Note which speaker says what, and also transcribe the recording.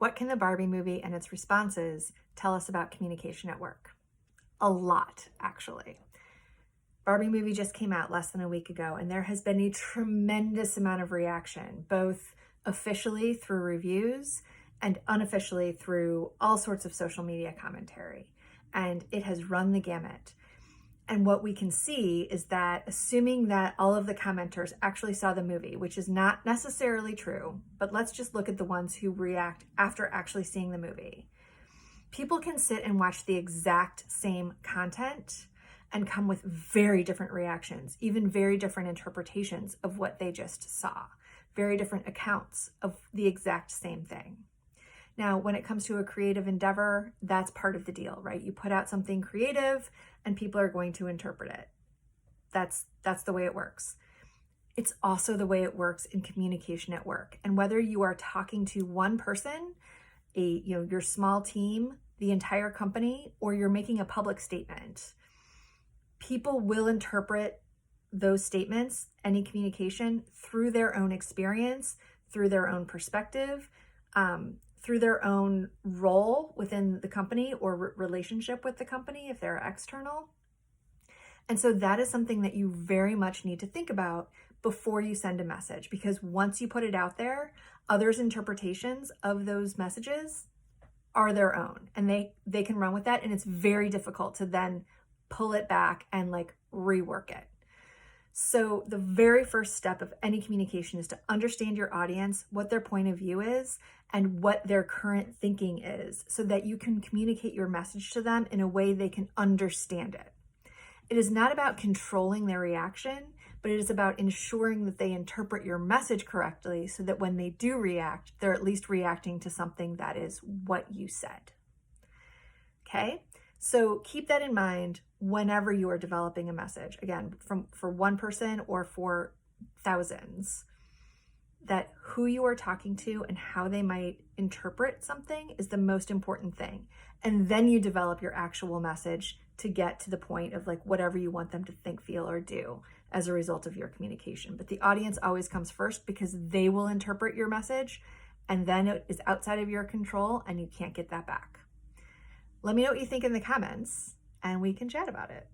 Speaker 1: What can the Barbie movie and its responses tell us about communication at work? A lot, actually. Barbie movie just came out less than a week ago, and there has been a tremendous amount of reaction, both officially through reviews and unofficially through all sorts of social media commentary. And it has run the gamut. And what we can see is that, assuming that all of the commenters actually saw the movie, which is not necessarily true, but let's just look at the ones who react after actually seeing the movie. People can sit and watch the exact same content and come with very different reactions, even very different interpretations of what they just saw, very different accounts of the exact same thing. Now, when it comes to a creative endeavor, that's part of the deal, right? You put out something creative and people are going to interpret it. That's the way it works. It's also the way it works in communication at work. And whether you are talking to one person, your small team, the entire company, or you're making a public statement, people will interpret those statements, any communication, through their own experience, through their own perspective, through their own role within the company or relationship with the company if they're external. And so that is something that you very much need to think about before you send a message, because once you put it out there, others' interpretations of those messages are their own, and they can run with that, and it's very difficult to then pull it back and rework it. So the very first step of any communication is to understand your audience, what their point of view is, and what their current thinking is, so that you can communicate your message to them in a way they can understand it. It is not about controlling their reaction, but it is about ensuring that they interpret your message correctly so that when they do react, they're at least reacting to something that is what you said. Okay? So keep that in mind whenever you are developing a message. Again, for one person or for thousands, that who you are talking to and how they might interpret something is the most important thing. And then you develop your actual message to get to the point of whatever you want them to think, feel, or do as a result of your communication. But the audience always comes first, because they will interpret your message, and then it is outside of your control and you can't get that back. Let me know what you think in the comments and we can chat about it.